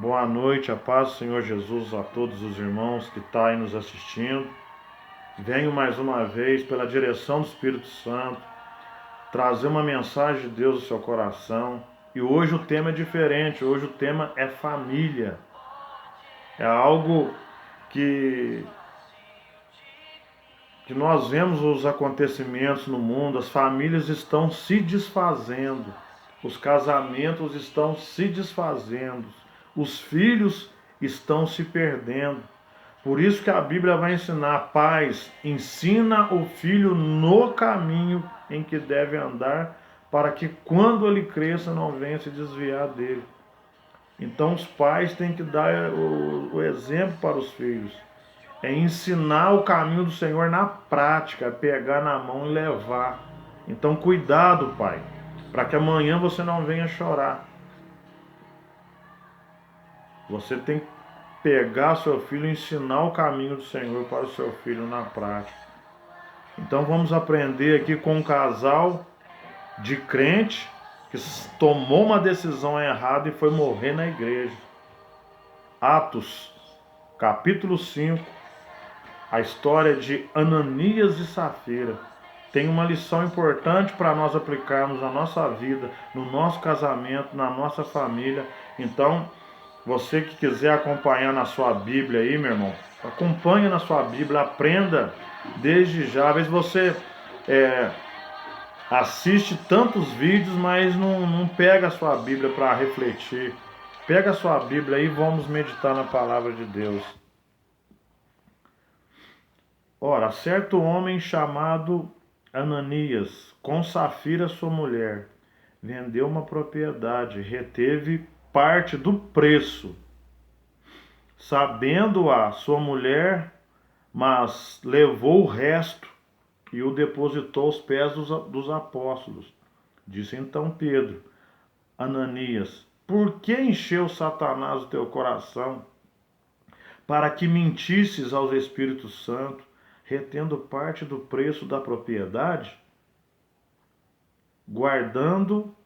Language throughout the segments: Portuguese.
Boa noite, a paz do Senhor Jesus a todos os irmãos que estão aí nos assistindo. Venho mais uma vez, pela direção do Espírito Santo, trazer uma mensagem de Deus no seu coração. E hoje o tema é diferente, hoje o tema é família. É algo que, que nós vemos os acontecimentos no mundo, as famílias estão se desfazendo, os casamentos estão se desfazendo, os filhos estão se perdendo. Por isso que a Bíblia vai ensinar, pais, ensina o filho no caminho em que deve andar, para que quando ele cresça não venha se desviar dele. Então os pais têm que dar o exemplo para os filhos. É ensinar o caminho do Senhor na prática, é pegar na mão e levar. Então cuidado, pai, para que amanhã você não venha chorar. Você tem que pegar seu filho e ensinar o caminho do Senhor para o seu filho na prática. Então vamos aprender aqui com um casal de crente que tomou uma decisão errada e foi morrer na igreja. Atos, capítulo 5, a história de Ananias e Safira. Tem uma lição importante para nós aplicarmos na nossa vida, no nosso casamento, na nossa família. Então, você que quiser acompanhar na sua Bíblia aí, meu irmão, acompanhe na sua Bíblia, aprenda desde já. Às vezes você assiste tantos vídeos, mas não pega a sua Bíblia para refletir. Pega a sua Bíblia e vamos meditar na palavra de Deus. Ora, certo homem chamado Ananias, com Safira sua mulher, vendeu uma propriedade, reteve parte do preço, sabendo-a sua mulher, mas levou o resto e o depositou aos pés dos apóstolos. Disse então Pedro: Ananias, por que encheu Satanás o teu coração para que mentisses aos Espíritos Santo, retendo parte do preço da propriedade? Guardando-a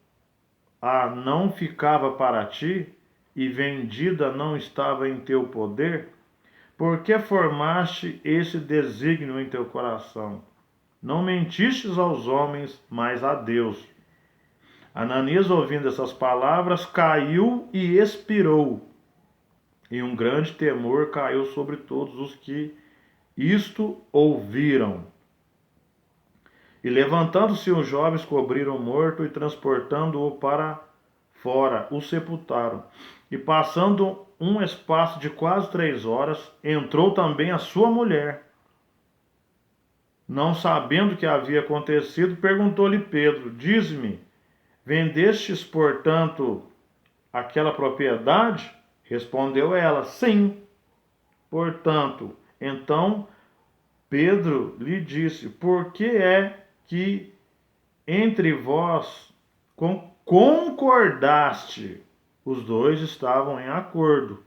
não ficava para ti, e vendida não estava em teu poder? Por que formaste esse desígnio em teu coração? Não mentistes aos homens, mas a Deus. Ananias, ouvindo essas palavras, caiu e expirou. E um grande temor caiu sobre todos os que isto ouviram. E levantando-se os jovens, cobriram o morto e transportando-o para fora, o sepultaram. E passando um espaço de quase 3 horas, entrou também a sua mulher. Não sabendo o que havia acontecido, perguntou-lhe Pedro: Diz-me, vendestes, portanto, aquela propriedade? Respondeu ela: Sim. Portanto, então Pedro lhe disse: Por que é que entre vós concordaste? Os dois estavam em acordo.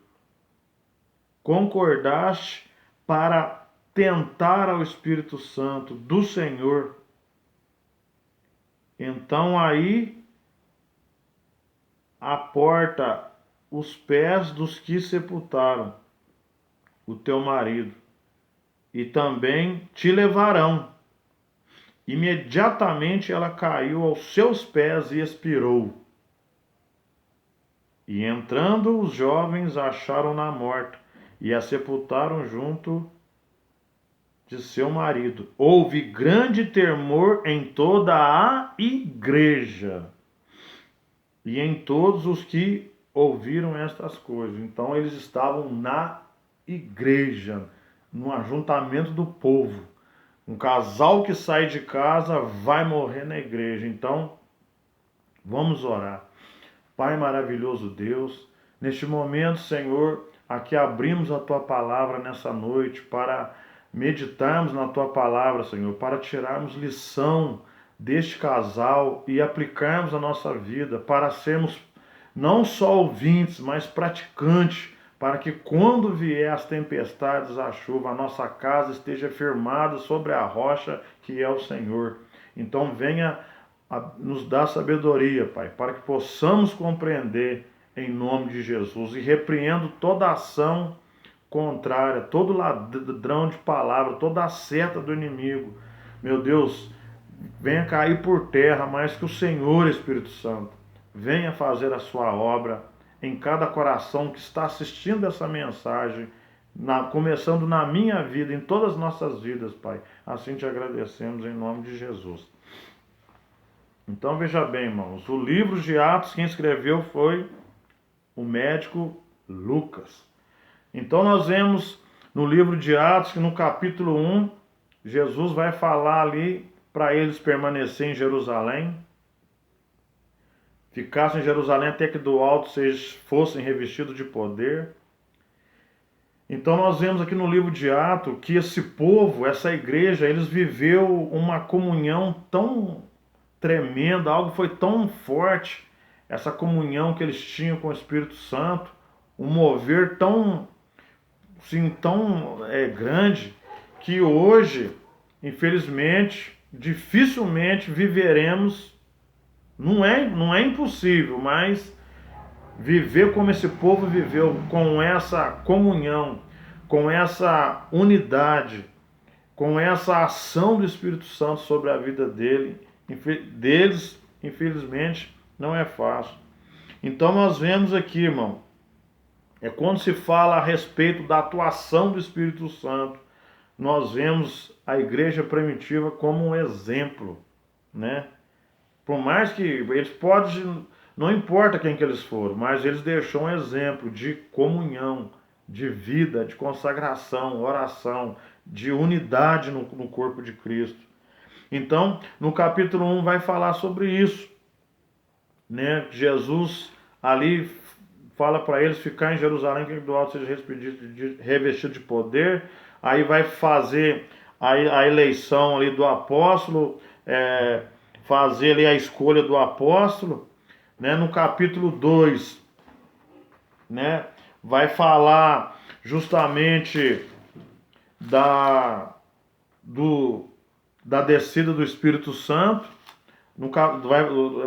Concordaste para tentar ao Espírito Santo do Senhor. Então aí a porta os pés dos que sepultaram o teu marido, e também te levarão. Imediatamente ela caiu aos seus pés e expirou. E entrando os jovens, acharam-na morta e a sepultaram junto de seu marido. Houve grande temor em toda a igreja e em todos os que ouviram estas coisas. Então eles estavam na igreja, no ajuntamento do povo. Um casal que sai de casa vai morrer na igreja. Então, vamos orar. Pai maravilhoso Deus, neste momento, Senhor, aqui abrimos a Tua palavra nessa noite para meditarmos na Tua palavra, Senhor, para tirarmos lição deste casal e aplicarmos a nossa vida, para sermos não só ouvintes, mas praticantes, para que quando vier as tempestades, a chuva, a nossa casa esteja firmada sobre a rocha que é o Senhor. Então venha nos dar sabedoria, Pai, para que possamos compreender em nome de Jesus, e repreendo toda ação contrária, todo ladrão de palavra, toda a seta do inimigo. Meu Deus, venha cair por terra, mas que o Senhor, Espírito Santo, venha fazer a sua obra em cada coração que está assistindo essa mensagem, começando na minha vida, em todas as nossas vidas, Pai. Assim te agradecemos em nome de Jesus. Então veja bem, irmãos, o livro de Atos quem escreveu foi o médico Lucas. Então nós vemos no livro de Atos que no capítulo 1, Jesus vai falar ali para eles permanecer em Jerusalém, ficassem em Jerusalém até que do alto fossem revestidos de poder. Então nós vemos aqui no livro de Atos que esse povo, essa igreja, eles viveu uma comunhão tão tremenda, algo foi tão forte, essa comunhão que eles tinham com o Espírito Santo, um mover tão, assim, tão grande, que hoje, infelizmente, dificilmente viveremos, não é impossível, mas viver como esse povo viveu, com essa comunhão, com essa unidade, com essa ação do Espírito Santo sobre a vida deles, infelizmente, não é fácil. Então nós vemos aqui, irmão, quando se fala a respeito da atuação do Espírito Santo, nós vemos a igreja primitiva como um exemplo, né? Por mais que eles podem, não importa quem que eles foram, mas eles deixam um exemplo de comunhão, de vida, de consagração, oração, de unidade no corpo de Cristo. Então, no capítulo 1 vai falar sobre isso, né? Jesus ali fala para eles ficar em Jerusalém, que do alto seja revestido de poder. Aí vai fazer a eleição ali do apóstolo, fazer ali a escolha do apóstolo, né? No capítulo 2, né? Vai falar justamente da descida do Espírito Santo.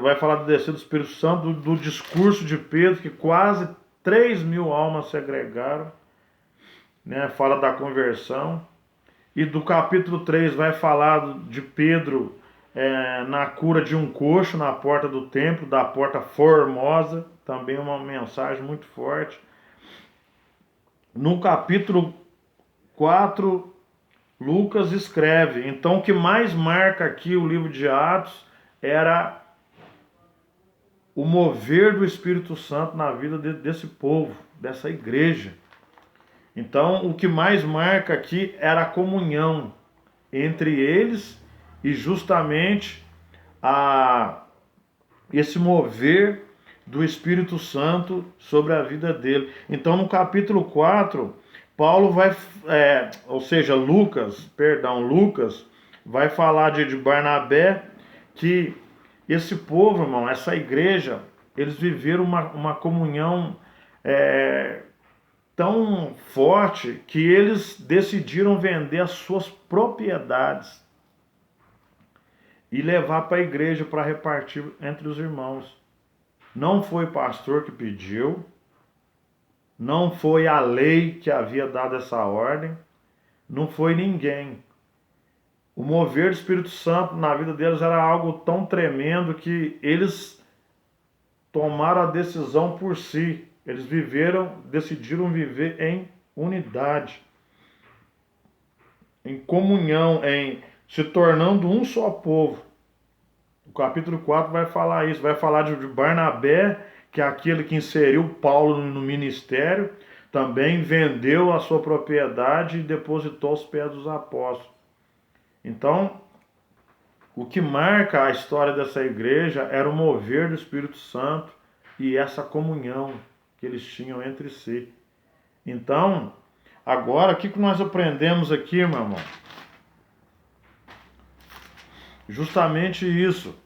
Vai falar da descida do Espírito Santo, do discurso de Pedro, que quase 3.000 almas se agregaram, né? Fala da conversão. E do capítulo 3 vai falar de Pedro na cura de um coxo na porta do templo, da porta formosa, também uma mensagem muito forte. No capítulo 4, Lucas escreve, então o que mais marca aqui o livro de Atos era o mover do Espírito Santo na vida desse povo, dessa igreja. Então, o que mais marca aqui era a comunhão entre eles e justamente esse mover do Espírito Santo sobre a vida dele. Então, no capítulo 4, Paulo Lucas vai falar de Barnabé, que esse povo, irmão, essa igreja, eles viveram uma comunhão tão forte que eles decidiram vender as suas propriedades e levar para a igreja para repartir entre os irmãos. Não foi o pastor que pediu, não foi a lei que havia dado essa ordem, não foi ninguém. O mover do Espírito Santo na vida deles era algo tão tremendo que eles tomaram a decisão por si. Eles decidiram viver em unidade, em comunhão, em se tornando um só povo. O capítulo 4 vai falar isso, vai falar de Barnabé, que é aquele que inseriu Paulo no ministério, também vendeu a sua propriedade e depositou aos pés dos apóstolos. Então, o que marca a história dessa igreja era o mover do Espírito Santo e essa comunhão que eles tinham entre si. Então, agora, o que nós aprendemos aqui, meu irmão? Justamente isso.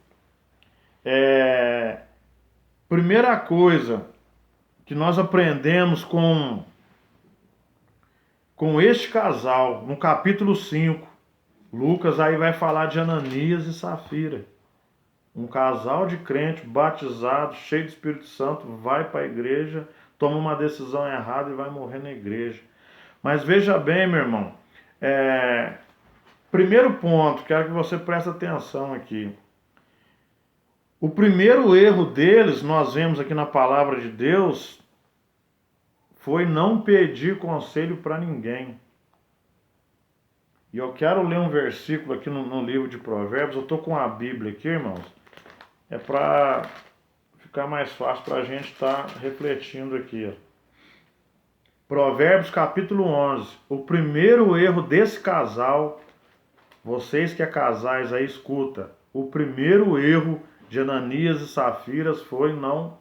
Primeira coisa que nós aprendemos com este casal, no capítulo 5, Lucas aí vai falar de Ananias e Safira. Um casal de crente batizado, cheio do Espírito Santo, vai para a igreja, toma uma decisão errada e vai morrer na igreja. Mas veja bem, meu irmão, primeiro ponto, quero que você preste atenção aqui. O primeiro erro deles, nós vemos aqui na palavra de Deus, foi não pedir conselho para ninguém. E eu quero ler um versículo aqui no livro de Provérbios. Eu estou com a Bíblia aqui, irmãos. É para ficar mais fácil para a gente estar refletindo aqui. Ó. Provérbios capítulo 11. O primeiro erro desse casal, vocês que é casais aí, escuta. O primeiro erro de Ananias e Safiras foi não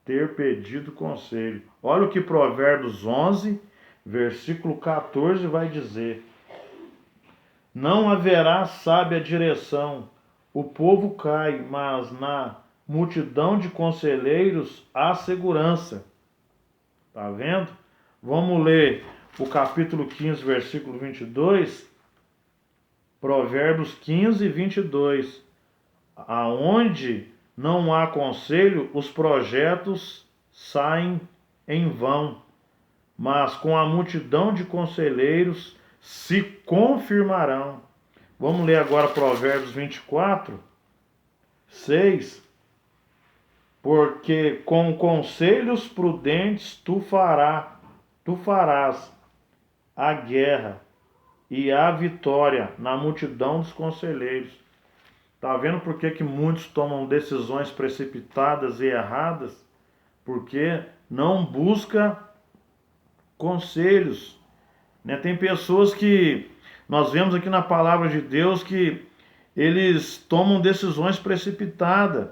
ter pedido conselho. Olha o que Provérbios 11, versículo 14 vai dizer. Não haverá sábia direção, o povo cai, mas na multidão de conselheiros há segurança. Tá vendo? Vamos ler o capítulo 15, versículo 22. Provérbios 15, 22. Aonde não há conselho, os projetos saem em vão, mas com a multidão de conselheiros se confirmarão. Vamos ler agora Provérbios 24, 6. Porque com conselhos prudentes tu farás a guerra e a vitória na multidão dos conselheiros. Tá vendo por que muitos tomam decisões precipitadas e erradas? Porque não busca conselhos. Né? Tem pessoas que nós vemos aqui na palavra de Deus que eles tomam decisões precipitadas,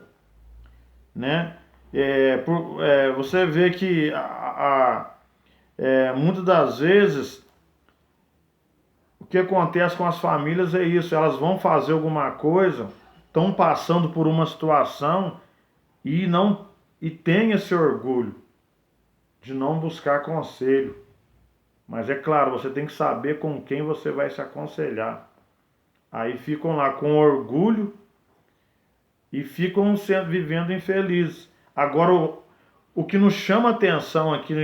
né? Você vê que muitas das vezes o que acontece com as famílias é isso, elas vão fazer alguma coisa, estão passando por uma situação e tem esse orgulho de não buscar conselho. Mas é claro, você tem que saber com quem você vai se aconselhar. Aí ficam lá com orgulho e ficam vivendo infelizes. Agora, o que nos chama atenção aqui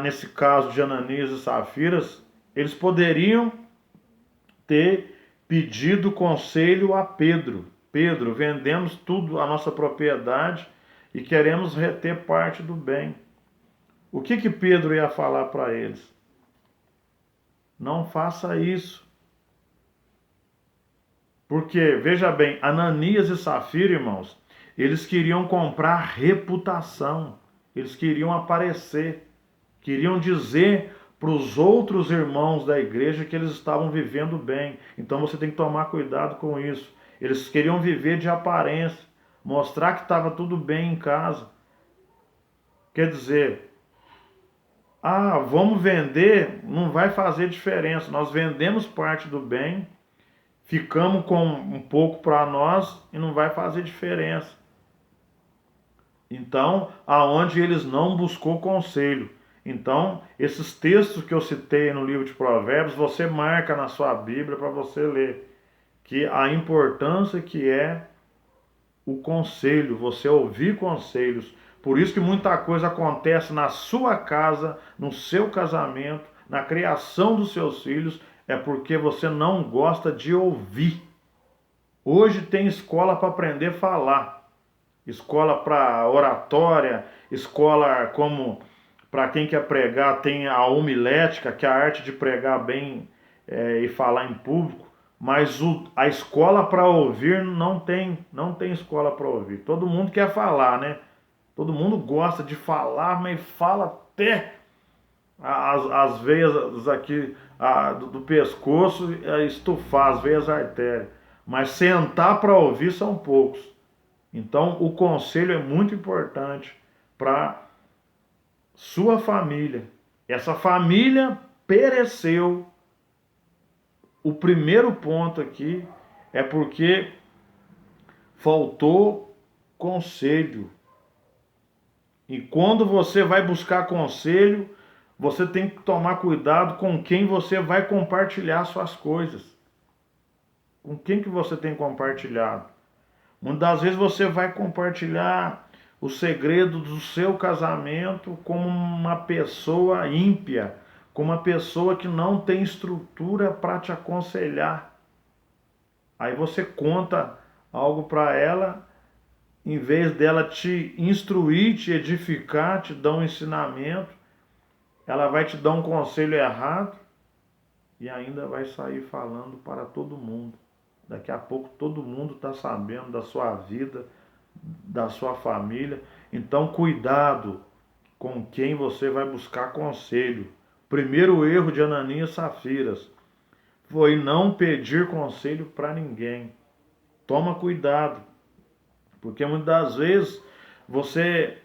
nesse caso de Ananias e Safiras, eles poderiam ter pedido conselho a Pedro. Pedro, vendemos tudo, a nossa propriedade, e queremos reter parte do bem. O que Pedro ia falar para eles? Não faça isso. Porque, veja bem, Ananias e Safira, irmãos, eles queriam comprar reputação. Eles queriam aparecer. Queriam dizer para os outros irmãos da igreja que eles estavam vivendo bem. Então você tem que tomar cuidado com isso. Eles queriam viver de aparência. Mostrar que estava tudo bem em casa. Quer dizer, vamos vender, não vai fazer diferença. Nós vendemos parte do bem, ficamos com um pouco para nós e não vai fazer diferença. Então, aonde eles não buscou conselho. Então, esses textos que eu citei no livro de Provérbios, você marca na sua Bíblia para você ler. Que a importância que é o conselho, você ouvir conselhos. Por isso que muita coisa acontece na sua casa, no seu casamento, na criação dos seus filhos, é porque você não gosta de ouvir. Hoje tem escola para aprender a falar, escola para oratória, escola como para quem quer pregar, tem a homilética, que é a arte de pregar bem e falar em público, mas a escola para ouvir não tem escola para ouvir. Todo mundo quer falar, né? Todo mundo gosta de falar, mas fala até as veias aqui do pescoço estufar, as veias artérias. Mas sentar para ouvir são poucos. Então o conselho é muito importante para sua família. Essa família pereceu. O primeiro ponto aqui é porque faltou conselho. E quando você vai buscar conselho, você tem que tomar cuidado com quem você vai compartilhar suas coisas. Com quem que você tem compartilhado? Muitas das vezes você vai compartilhar o segredo do seu casamento com uma pessoa ímpia, com uma pessoa que não tem estrutura para te aconselhar. Aí você conta algo para ela, em vez dela te instruir, te edificar, te dar um ensinamento, ela vai te dar um conselho errado e ainda vai sair falando para todo mundo. Daqui a pouco todo mundo está sabendo da sua vida, da sua família. Então cuidado com quem você vai buscar conselho. Primeiro erro de Ananias e Safiras foi não pedir conselho para ninguém. Toma cuidado, porque muitas das vezes você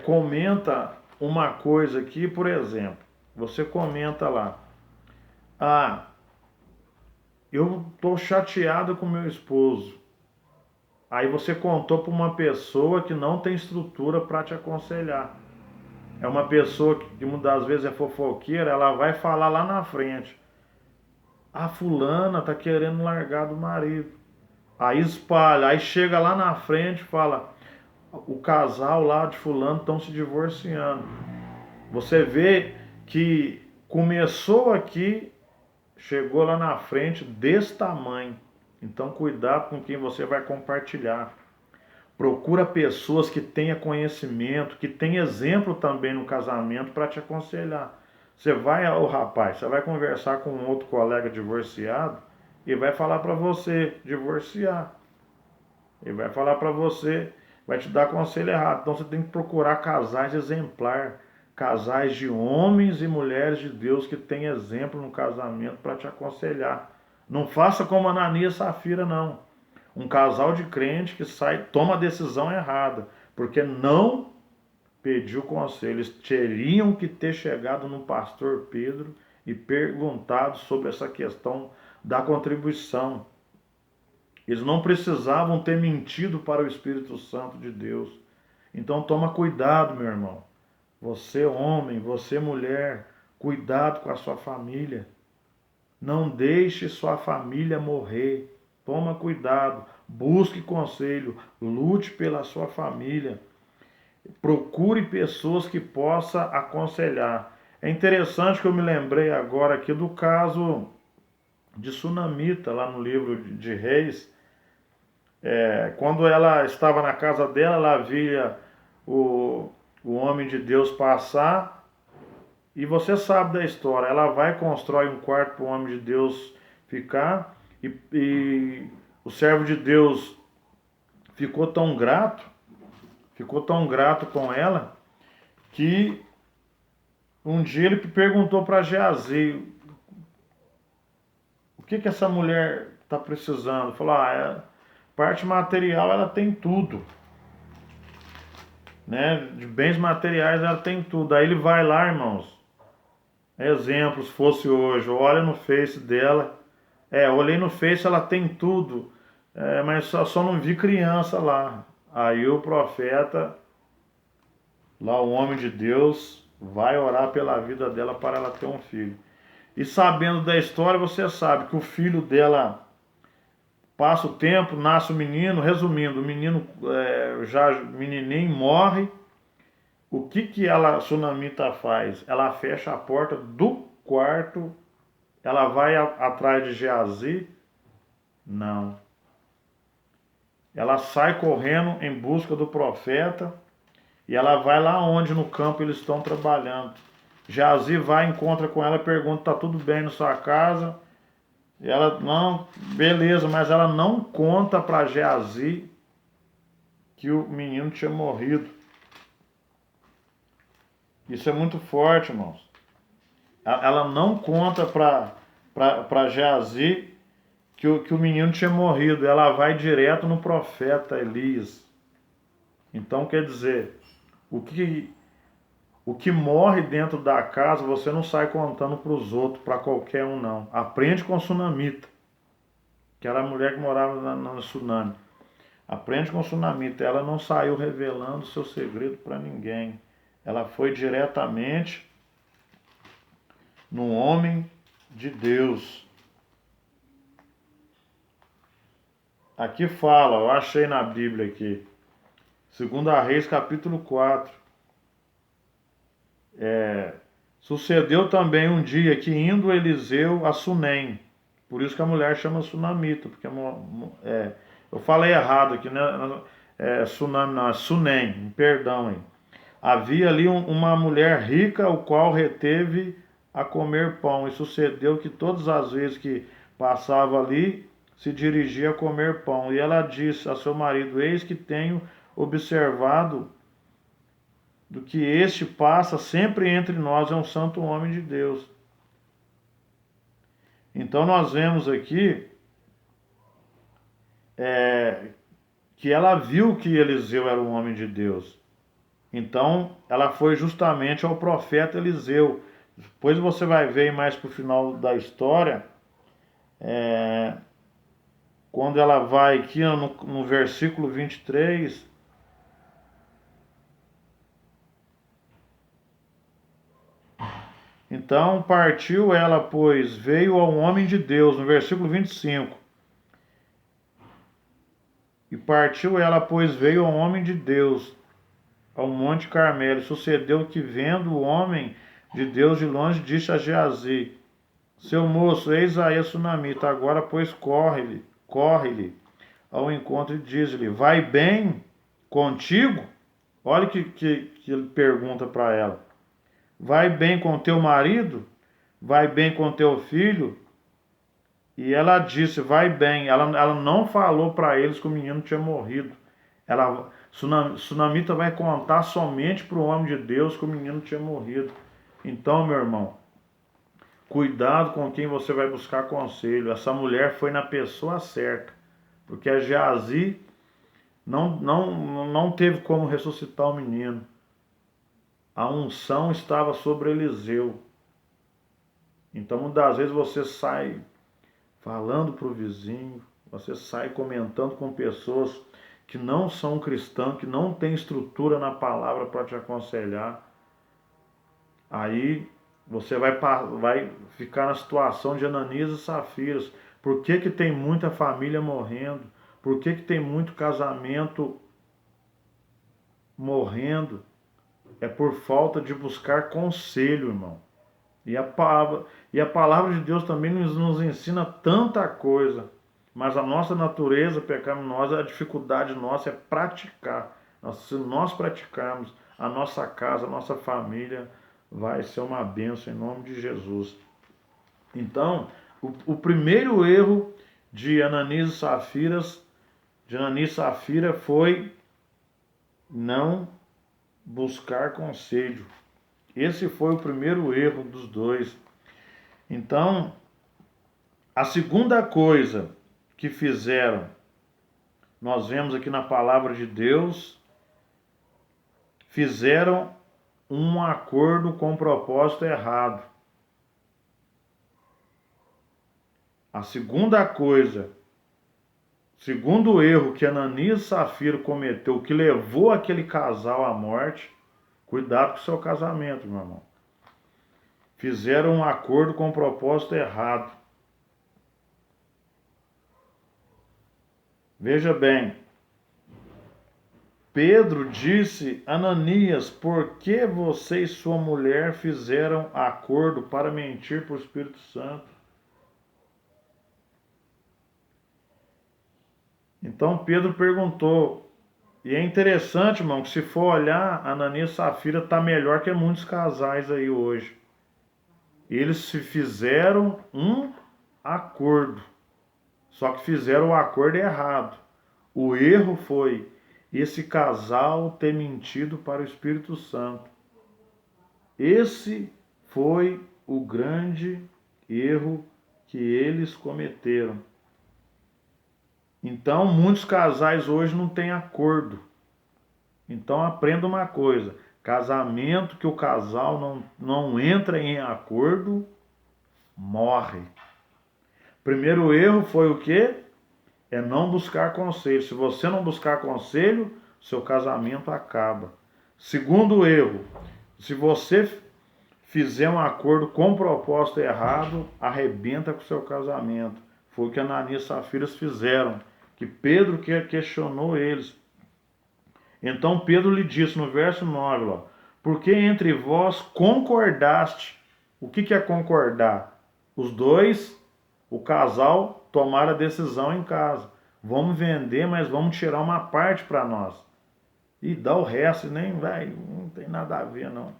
comenta uma coisa aqui, por exemplo, você comenta lá, eu estou chateado com meu esposo. Aí você contou para uma pessoa que não tem estrutura para te aconselhar. É uma pessoa que muitas das vezes é fofoqueira, ela vai falar lá na frente. A fulana tá querendo largar do marido. Aí espalha, aí chega lá na frente e fala, o casal lá de fulano estão se divorciando. Você vê que começou aqui, chegou lá na frente desse tamanho. Então cuidado com quem você vai compartilhar. Procura pessoas que tenham conhecimento, que tenham exemplo também no casamento para te aconselhar. Você vai, rapaz, você vai conversar com um outro colega divorciado e vai falar para você divorciar. Ele vai falar para você, vai te dar conselho errado. Então você tem que procurar casais exemplar, casais de homens e mulheres de Deus que têm exemplo no casamento para te aconselhar. Não faça como Ananias e Safira, não. Um casal de crente que toma a decisão errada, porque não pediu conselho. Eles teriam que ter chegado no pastor Pedro e perguntado sobre essa questão da contribuição. Eles não precisavam ter mentido para o Espírito Santo de Deus. Então toma cuidado, meu irmão. Você homem, você mulher, cuidado com a sua família. Não deixe sua família morrer. Toma cuidado, busque conselho, lute pela sua família. Procure pessoas que possam aconselhar. É interessante que eu me lembrei agora aqui do caso de Sunamita, lá no livro de Reis. Quando ela estava na casa dela, ela via o homem de Deus passar, e você sabe da história. Ela vai e constrói um quarto para o homem de Deus ficar, e o servo de Deus ficou tão grato com ela, que um dia ele perguntou para Geazi, o que essa mulher está precisando? Falou, parte material ela tem tudo, né? De bens materiais ela tem tudo. Aí ele vai lá, irmãos. Exemplo, se fosse hoje, olha no Face dela. Olhei no Face, ela tem tudo. Mas só não vi criança lá. Aí o profeta, lá o homem de Deus, vai orar pela vida dela para ela ter um filho. E sabendo da história, você sabe que o filho dela passa o tempo, nasce o menino. Resumindo, o menino, menininho, morre. O que ela, Sunamita, faz? Ela fecha a porta do quarto, ela vai atrás de Geazi? Não. Ela sai correndo em busca do profeta e ela vai lá onde no campo eles estão trabalhando. Geazi vai, encontra com ela, pergunta, tá tudo bem na sua casa? E ela, não, beleza, mas ela não conta para Geazi que o menino tinha morrido. Isso é muito forte, irmãos. Ela não conta para Geazi que o menino tinha morrido. Ela vai direto no profeta Elias. Então, quer dizer, o que morre dentro da casa, você não sai contando para os outros, para qualquer um, não. Aprende com a Sunamita, que era a mulher que morava na Sunami. Aprende com a Sunamita. Ela não saiu revelando seu segredo para ninguém. Ela foi diretamente no homem de Deus. Aqui fala, eu achei na Bíblia aqui, 2 Reis, capítulo 4. Sucedeu também um dia que indo Eliseu a Sunem, por isso que a mulher chama sunamita, porque eu falei errado aqui, né? Sunam, não, é Sunem, perdão aí. Havia ali uma mulher rica, o qual reteve a comer pão, e sucedeu que todas as vezes que passava ali, se dirigia a comer pão. E ela disse a seu marido: Eis que tenho observado do que este passa sempre entre nós, é um santo homem de Deus. Então nós vemos aqui que ela viu que Eliseu era um homem de Deus. Então ela foi justamente ao profeta Eliseu. Depois você vai ver mais para o final da história, quando ela vai aqui no versículo 23. Então partiu ela, pois veio ao homem de Deus, no versículo 25. E partiu ela, pois veio ao homem de Deus, ao monte Carmelo. Sucedeu que, vendo o homem de Deus de longe, disse a Geazi: Seu moço, eis aí a sunamita, agora pois corre-lhe ao encontro e diz-lhe: Vai bem contigo? Olha que ele pergunta para ela. Vai bem com teu marido? Vai bem com teu filho? E ela disse: Vai bem. Ela não falou para eles que o menino tinha morrido. Sunamita vai contar somente para o homem de Deus que o menino tinha morrido. Então, meu irmão, cuidado com quem você vai buscar conselho. Essa mulher foi na pessoa certa, porque a Geazi não teve como ressuscitar o menino. A unção estava sobre Eliseu. Então, muitas das vezes você sai falando para o vizinho, você sai comentando com pessoas que não são cristãs, que não têm estrutura na palavra para te aconselhar. Aí você vai ficar na situação de Ananias e Safiras. Por que tem muita família morrendo? Por que tem muito casamento morrendo? É por falta de buscar conselho, irmão. E a palavra de Deus também nos ensina tanta coisa. Mas a nossa natureza pecaminosa, a dificuldade nossa é praticar. Se nós praticarmos, a nossa casa, a nossa família vai ser uma bênção em nome de Jesus. Então, o primeiro erro de Ananias e Safira foi não buscar conselho. Esse foi o primeiro erro dos dois. Então, a segunda coisa que fizeram, nós vemos aqui na palavra de Deus, fizeram um acordo com propósito errado. A segunda coisa, segundo erro que Ananias e Safira cometeu, que levou aquele casal à morte, cuidado com o seu casamento, meu irmão. Fizeram um acordo com propósito errado. Veja bem, Pedro disse: Ananias, por que você e sua mulher fizeram acordo para mentir para o Espírito Santo? Então Pedro perguntou, e é interessante, irmão, que se for olhar, Ananias e Safira está melhor que muitos casais aí hoje. Eles se fizeram um acordo, só que fizeram o acordo errado. O erro foi esse casal ter mentido para o Espírito Santo. Esse foi o grande erro que eles cometeram. Então, muitos casais hoje não têm acordo. Então, aprenda uma coisa: casamento que o casal não entra em acordo, morre. Primeiro erro foi o quê? É não buscar conselho. Se você não buscar conselho, seu casamento acaba. Segundo erro, se você fizer um acordo com propósito errado, arrebenta com o seu casamento. Foi o que Ananias e Safira fizeram. que Pedro questionou eles. Então Pedro lhe disse no verso 9, ó, porque entre vós concordaste. O que é concordar? Os dois, o casal, tomaram a decisão em casa. Vamos vender, mas vamos tirar uma parte para nós. E dá o resto, nem vai, não tem nada a ver não.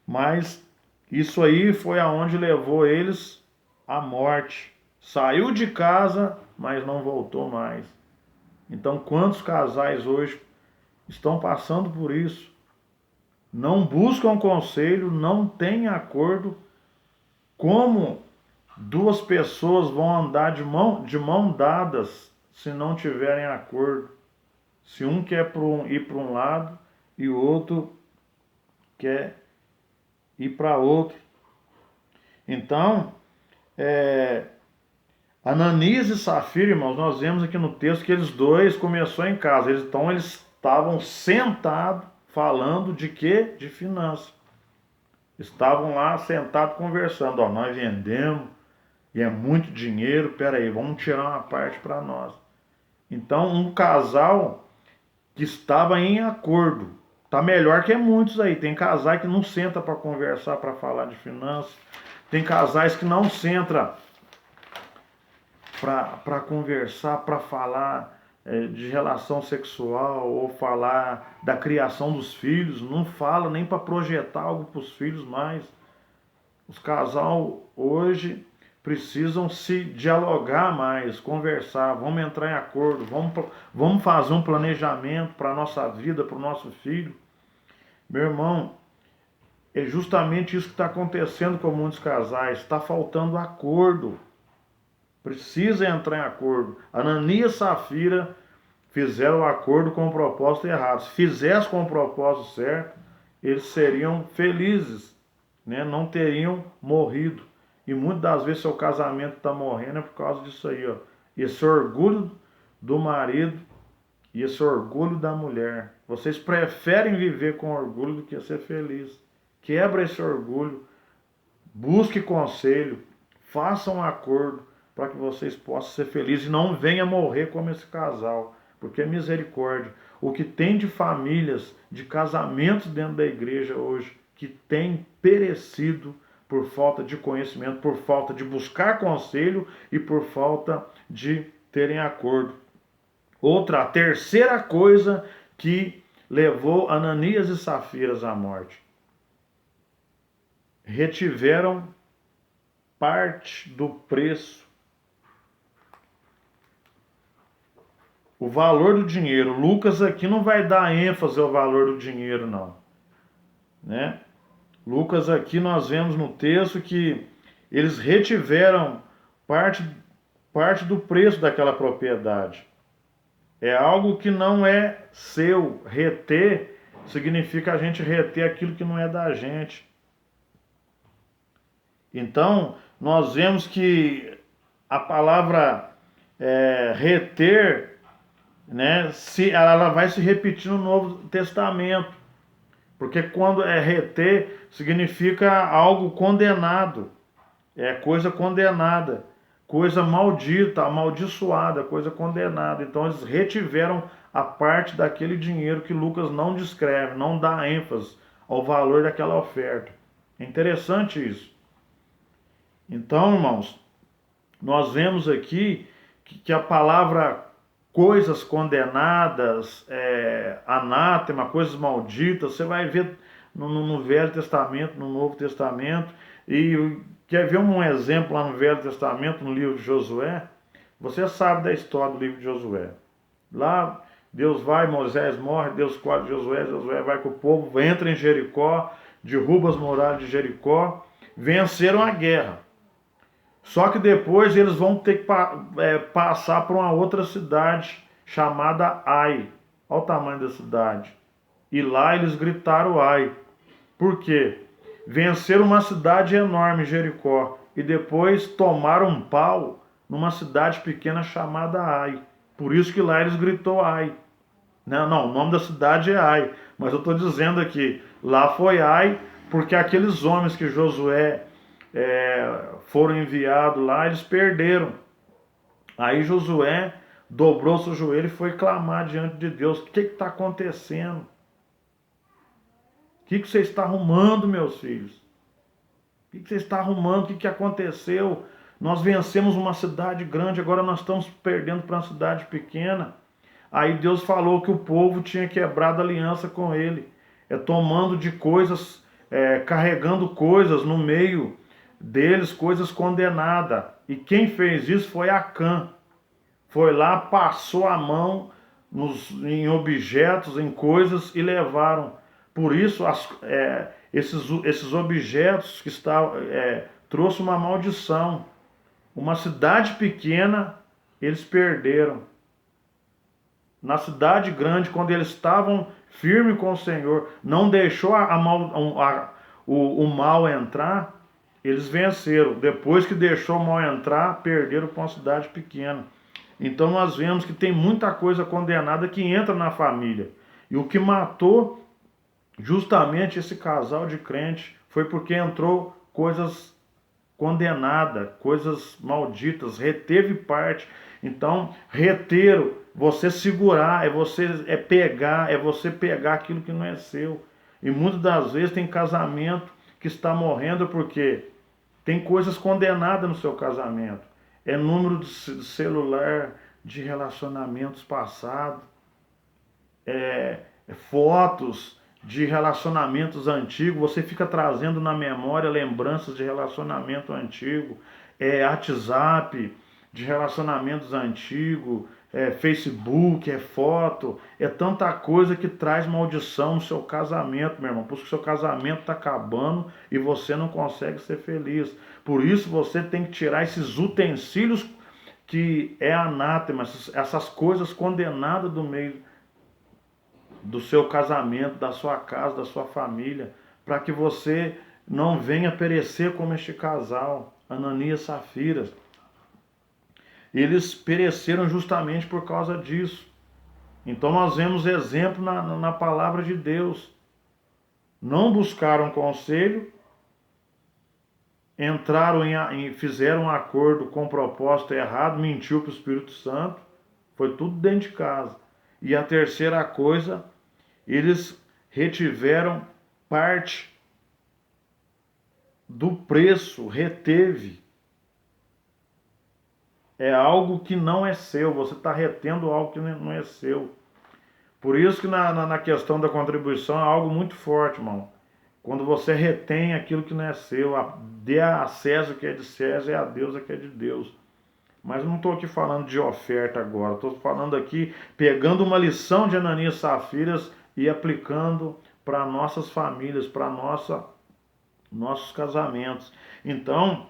Mas isso aí foi aonde levou eles à morte. Saiu de casa, mas não voltou mais. Então, quantos casais hoje estão passando por isso? Não buscam conselho, não têm acordo. Como duas pessoas vão andar de mão dadas se não tiverem acordo? Se um quer ir para um lado e o outro quer ir para outro. Então, Ananias e Safira, irmãos, nós vemos aqui no texto que eles dois começou em casa. Então eles estavam sentados falando de quê? De finanças. Estavam lá sentados conversando. Ó, nós vendemos e é muito dinheiro. Peraí, vamos tirar uma parte para nós. Então um casal que estava em acordo. Tá melhor que muitos aí. Tem casais que não senta para conversar, para falar de finanças. Tem casais que não sentam para conversar, para falar de relação sexual ou falar da criação dos filhos. Não fala nem para projetar algo para os filhos mais. Os casais hoje precisam se dialogar mais, conversar, vamos entrar em acordo, vamos fazer um planejamento para a nossa vida, para o nosso filho. Meu irmão, é justamente isso que está acontecendo com muitos casais, está faltando acordo. Precisa entrar em acordo. Ananias e Safira fizeram o acordo com o propósito errado. Se fizesse com o propósito certo, eles seriam felizes, né? Não teriam morrido. E muitas das vezes seu casamento está morrendo é por causa disso aí, ó. Esse orgulho do marido e esse orgulho da mulher. Vocês preferem viver com orgulho do que ser feliz. Quebra esse orgulho. Busque conselho. Faça um acordo para que vocês possam ser felizes e não venha morrer como esse casal. Porque é misericórdia. O que tem de famílias, de casamentos dentro da igreja hoje, que tem perecido por falta de conhecimento, por falta de buscar conselho e por falta de terem acordo. A terceira coisa que levou Ananias e Safiras à morte. Retiveram parte do preço. O valor do dinheiro. Lucas aqui não vai dar ênfase ao valor do dinheiro, não. Né? Lucas aqui nós vemos no texto que eles retiveram parte do preço daquela propriedade. É algo que não é seu. Reter significa a gente reter aquilo que não é da gente. Então, nós vemos que a palavra reter, né, ela vai se repetir no Novo Testamento. Porque quando é reter, significa algo condenado. É coisa condenada. Coisa maldita, amaldiçoada, coisa condenada. Então eles retiveram a parte daquele dinheiro que Lucas não descreve, não dá ênfase ao valor daquela oferta. É interessante isso. Então, irmãos, nós vemos aqui que a palavra coisas condenadas, anátema, coisas malditas, você vai ver no Velho Testamento, no Novo Testamento. E quer ver um exemplo lá no Velho Testamento, no livro de Josué? Você sabe da história do livro de Josué. Lá Deus vai, Moisés morre, Deus escolhe Josué vai com o povo, entra em Jericó, derruba as muralhas de Jericó, venceram a guerra. Só que depois eles vão ter que passar por uma outra cidade chamada Ai. Olha o tamanho da cidade. E lá eles gritaram Ai. Por quê? Venceram uma cidade enorme, Jericó, e depois tomaram um pau numa cidade pequena chamada Ai. Por isso que lá eles gritou Ai. Não, o nome da cidade é Ai, mas eu estou dizendo aqui, lá foi Ai, porque aqueles homens que Josué foram enviados lá, eles perderam. Aí Josué dobrou-se o joelho e foi clamar diante de Deus. O que está acontecendo? O que você está arrumando, meus filhos? O que você está arrumando? O que aconteceu? Nós vencemos uma cidade grande, agora nós estamos perdendo para uma cidade pequena. Aí Deus falou que o povo tinha quebrado aliança com ele, tomando de coisas, carregando coisas no meio deles, coisas condenadas. E quem fez isso foi Acã. Foi lá, passou a mão em objetos, em coisas e levaram. Por isso, esses objetos que estavam, trouxe uma maldição. Uma cidade pequena, eles perderam. Na cidade grande, quando eles estavam firmes com o Senhor, não deixou o mal entrar, eles venceram. Depois que deixou o mal entrar, perderam para uma cidade pequena. Então nós vemos que tem muita coisa condenada que entra na família. E o que matou justamente esse casal de crente foi porque entrou coisas condenadas, coisas malditas, reteve parte. Então, reter, você segurar, é você pegar aquilo que não é seu. E muitas das vezes tem casamento que está morrendo porque tem coisas condenadas no seu casamento. É número de celular de relacionamentos passados, fotos de relacionamentos antigos, você fica trazendo na memória lembranças de relacionamento antigo, WhatsApp de relacionamentos antigos, Facebook, foto, tanta coisa que traz maldição no seu casamento, meu irmão, porque o seu casamento está acabando e você não consegue ser feliz. Por isso você tem que tirar esses utensílios que é anátema, essas coisas condenadas do meio do seu casamento, da sua casa, da sua família, para que você não venha perecer como este casal, Ananias e Safira. Eles pereceram justamente por causa disso. Então nós vemos exemplo na palavra de Deus. Não buscaram conselho, entraram fizeram um acordo com propósito errado, mentiu para o Espírito Santo, foi tudo dentro de casa. E a terceira coisa, eles retiveram parte do preço, reteve. É algo que não é seu, você está retendo algo que não é seu. Por isso que na questão da contribuição é algo muito forte, irmão. Quando você retém aquilo que não é seu, dê a César o que é de César e a Deus o que é de Deus. Mas eu não estou aqui falando de oferta agora, estou falando aqui, pegando uma lição de Ananias e Safiras e aplicando para nossas famílias, para nossos casamentos. Então,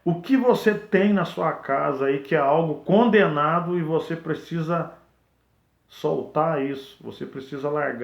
o que você tem na sua casa aí que é algo condenado e você precisa soltar isso, você precisa largar